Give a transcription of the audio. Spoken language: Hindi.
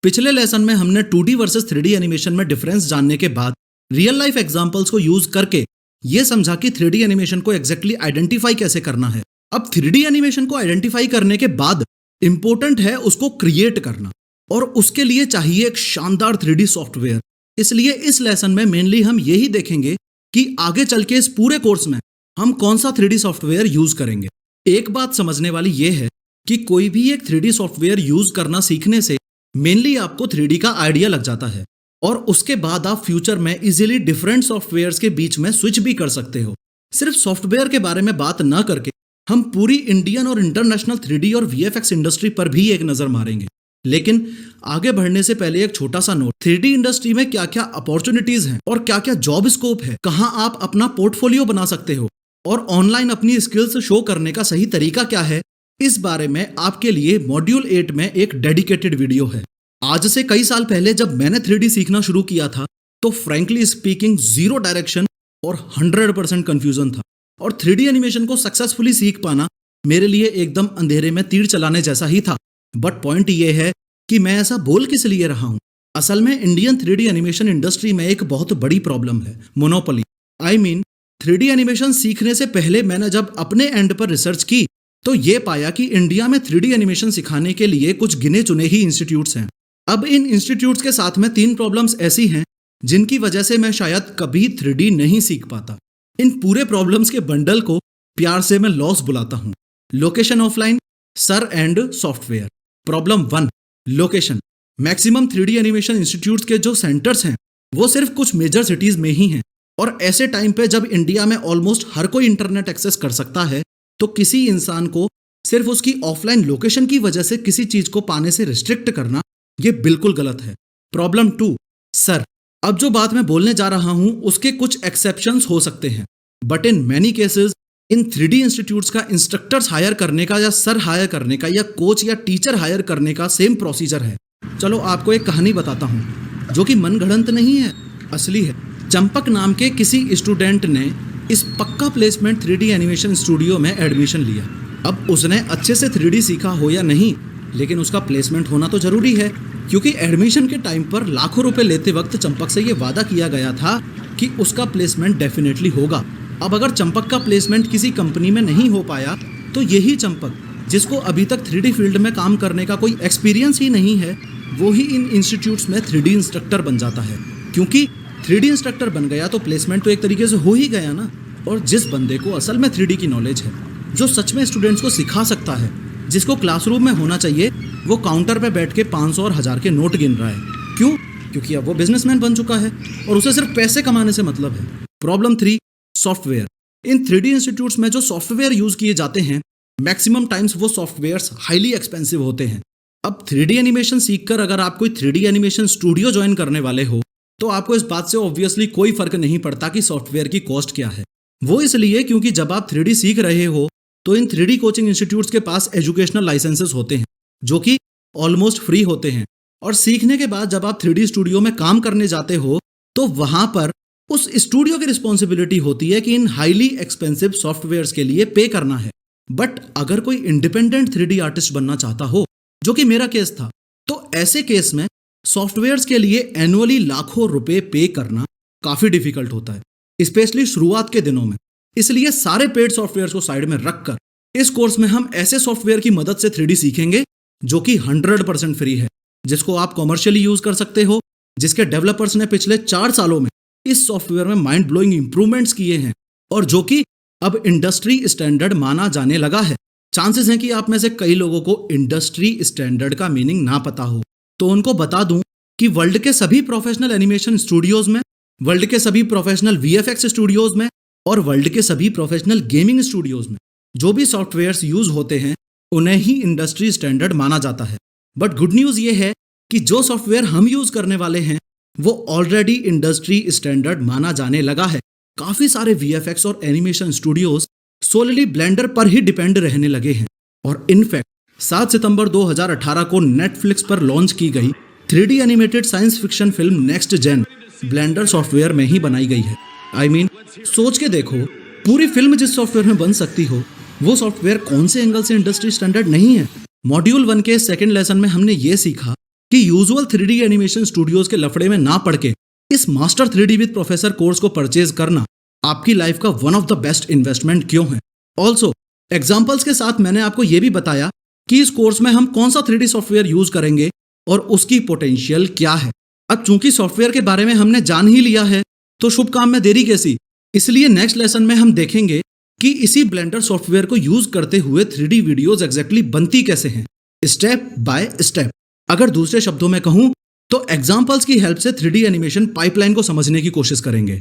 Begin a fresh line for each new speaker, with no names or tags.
पिछले लेसन में हमने 2D वर्सेस 3D एनिमेशन में डिफरेंस जानने के बाद रियल लाइफ एग्जांपल्स को यूज करके ये समझा कि 3D एनिमेशन को एग्जैक्टली आइडेंटिफाई कैसे करना है। अब 3D एनिमेशन को आइडेंटिफाई करने के बाद इंपॉर्टेंट है उसको क्रिएट करना, और उसके लिए चाहिए एक शानदार 3D सॉफ्टवेयर। इसलिए इस लेसन में मेनली हम यही देखेंगे कि आगे चल के इस पूरे कोर्स में हम कौन सा 3D सॉफ्टवेयर यूज करेंगे। एक बात समझने वाली यह है कि कोई भी एक 3D सॉफ्टवेयर यूज करना सीखने से मेनली आपको 3D का आइडिया लग जाता है, और उसके बाद आप फ्यूचर में इजीली डिफरेंट सॉफ्टवेयर्स के बीच में स्विच भी कर सकते हो। सिर्फ सॉफ्टवेयर के बारे में बात न करके हम पूरी इंडियन और इंटरनेशनल 3D और VFX इंडस्ट्री पर भी एक नजर मारेंगे। लेकिन आगे बढ़ने से पहले एक छोटा सा नोट, 3D इंडस्ट्री में क्या क्या अपॉर्चुनिटीज हैं और क्या क्या जॉब स्कोप है, कहां आप अपना पोर्टफोलियो बना सकते हो, और ऑनलाइन अपनी स्किल्स शो करने का सही तरीका क्या है, इस बारे में आपके लिए मॉड्यूल 8 में एक डेडिकेटेड वीडियो है। आज से कई साल पहले जब मैंने 3D सीखना शुरू किया था तो फ्रैंकली स्पीकिंग जीरो डायरेक्शन और 100% कंफ्यूजन था, और 3D एनिमेशन को सक्सेसफुली सीख पाना मेरे लिए एकदम अंधेरे में तीर चलाने जैसा ही था। बट पॉइंट ये है कि मैं ऐसा बोल किस लिए रहा हूं। असल में इंडियन 3D एनिमेशन इंडस्ट्री में एक बहुत बड़ी प्रॉब्लम है, monopoly. I mean 3D animation सीखने से पहले मैंने जब अपने एंड पर रिसर्च की तो ये पाया कि इंडिया में 3D एनिमेशन सिखाने के लिए कुछ गिने चुने ही इंस्टीट्यूट्स हैं। अब इन इंस्टीट्यूट्स के साथ में 3 प्रॉब्लम्स ऐसी हैं जिनकी वजह से मैं शायद कभी 3D नहीं सीख पाता। इन पूरे प्रॉब्लम्स के बंडल को प्यार से मैं लॉस बुलाता हूं। Location offline, sir and software. Problem 1, location. Maximum 3D animation institutes के जो सेंटर्स हैं वो सिर्फ कुछ मेजर सिटीज में ही हैं, और ऐसे टाइम पे जब इंडिया में ऑलमोस्ट हर कोई इंटरनेट एक्सेस कर सकता है तो किसी इंसान को सिर्फ उसकी ऑफलाइन लोकेशन की वजह से किसी चीज को पाने से रिस्ट्रिक्ट करना ये बिल्कुल गलत है। Problem 2, sir. अब जो बात मैं बोलने जा रहा हूं उसके कुछ एक्सेप्शंस हो सकते हैं, but in many cases in 3D institutes का इंस्ट्रक्टर्स हायर करने का या सर हायर करने का या कोच या टीचर हायर करने का सेम प्रोसीजर है। चलो आपको एक कहानी बताता हूं जो कि मनगढ़ंत नहीं है, असली है। चंपक नाम के किसी स्टूडेंट ने इस पक्का प्लेसमेंट 3D एनिमेशन स्टूडियो में एडमिशन लिया। अब उसने अच्छे से 3D सीखा हो या नहीं, लेकिन उसका प्लेसमेंट होना तो जरूरी है, क्योंकि एडमिशन के टाइम पर लाखों रुपए लेते वक्त चंपक से ये वादा किया गया था कि उसका प्लेसमेंट डेफिनेटली होगा। अब अगर चंपक का प्लेसमेंट किसी कंपनी में नहीं हो पाया तो यही चंपक, जिसको अभी तक 3D फील्ड में काम करने का कोई एक्सपीरियंस ही नहीं है, वो ही इन इंस्टीट्यूट्स में 3D इंस्ट्रक्टर बन जाता है। क्योंकि 3D इंस्ट्रक्टर बन गया तो प्लेसमेंट तो एक तरीके से हो ही गया ना। और जिस बंदे को असल में 3D की नॉलेज है, जो सच में स्टूडेंट्स को सिखा सकता है, जिसको क्लासरूम में होना चाहिए, वो काउंटर पे बैठ के 500 और 1000 के नोट गिन रहा है। क्यों? क्योंकि अब वो बिजनेसमैन बन चुका है और उसे सिर्फ पैसे कमाने से मतलब है। Problem 3, software. इन 3D इंस्टीट्यूट्स में जो सॉफ्टवेयर यूज किए जाते हैं मैक्सिमम टाइम्स वो सॉफ्टवेयर्स हाईली एक्सपेंसिव होते हैं। अब 3D एनिमेशन सीखकर अगर आप कोई 3D एनिमेशन स्टूडियो ज्वाइन करने वाले हो तो आपको इस बात से ऑब्वियसली कोई फर्क नहीं पड़ता कि सॉफ्टवेयर की कॉस्ट क्या है। वो इसलिए क्योंकि जब आप 3D सीख रहे हो तो इन 3D कोचिंग इंस्टीट्यूट्स के पास एजुकेशनल लाइसेंसेस होते हैं जो कि ऑलमोस्ट फ्री होते हैं, और सीखने के बाद जब आप 3D स्टूडियो में काम करने जाते हो तो वहां पर उस स्टूडियो की रिस्पॉन्सिबिलिटी होती है कि इन हाईली एक्सपेंसिव सॉफ्टवेयर्स के लिए पे करना है। बट अगर कोई इंडिपेंडेंट 3D आर्टिस्ट बनना चाहता हो, जो कि मेरा केस था, तो ऐसे केस में सॉफ्टवेयर्स के लिए एनुअली लाखों रुपए पे करना काफी डिफिकल्ट होता है, स्पेशली शुरुआत के दिनों में। इसलिए सारे पेड सॉफ्टवेयर्स को साइड में रखकर इस कोर्स में हम ऐसे सॉफ्टवेयर की मदद से 3D सीखेंगे जो कि 100% फ्री है, जिसको आप कॉमर्शियली यूज कर सकते हो, जिसके डेवलपर्स ने पिछले 4 सालों में इस सॉफ्टवेयर में माइंड ब्लोइंग इंप्रूवमेंट्स किए हैं, और जो कि अब इंडस्ट्री स्टैंडर्ड माना जाने लगा है। चांसेस हैं कि आप में से कई लोगों को इंडस्ट्री स्टैंडर्ड का मीनिंग ना पता हो, तो उनको बता दूं कि वर्ल्ड के सभी प्रोफेशनल एनिमेशन स्टूडियोज में, वर्ल्ड के सभी प्रोफेशनल VFX स्टूडियोज में और वर्ल्ड के सभी प्रोफेशनल गेमिंग स्टूडियोज में जो भी सॉफ्टवेयर्स यूज होते हैं उन्हें ही इंडस्ट्री स्टैंडर्ड माना जाता है। बट गुड न्यूज ये है कि जो सॉफ्टवेयर हम यूज करने वाले हैं वो ऑलरेडी इंडस्ट्री स्टैंडर्ड माना जाने लगा है। काफी सारे VFX और एनिमेशन स्टूडियोज सोलली ब्लेंडर पर ही डिपेंड रहने लगे हैं, और इनफैक्ट 7 सितंबर 2018 को नेटफ्लिक्स पर लॉन्च की गई 3D animated science fiction film next gen blender software में ही बनाई गई है। आई मीन सोच के देखो, पूरी फिल्म जिस सॉफ्टवेयर में बन सकती हो वो सॉफ्टवेयर कौन से एंगल से इंडस्ट्री स्टैंडर्ड नहीं है। मॉड्यूल 1 के सेकंड लेसन में हमने ये सीखा कि यूजुअल 3D एनिमेशन स्टूडियोज के लफड़े में ना पड़ के इस master 3D with professor course को परचेज करना आपकी लाइफ का one of the best investment क्यों है। ऑल्सो एग्जाम्पल्स के साथ मैंने आपको यह भी बताया कि इस कोर्स में हम कौन सा 3D सॉफ्टवेयर यूज करेंगे और उसकी पोटेंशियल क्या है। अब चूंकि सॉफ्टवेयर के बारे में हमने जान ही लिया है तो शुभ काम में देरी कैसी। इसलिए नेक्स्ट लेसन में हम देखेंगे कि इसी ब्लेंडर सॉफ्टवेयर को यूज करते हुए 3D वीडियोस एग्जैक्टली बनती कैसे हैं, स्टेप बाय स्टेप। अगर दूसरे शब्दों में कहूं तो एग्जाम्पल्स की हेल्प से 3D एनिमेशन पाइपलाइन को समझने की कोशिश करेंगे।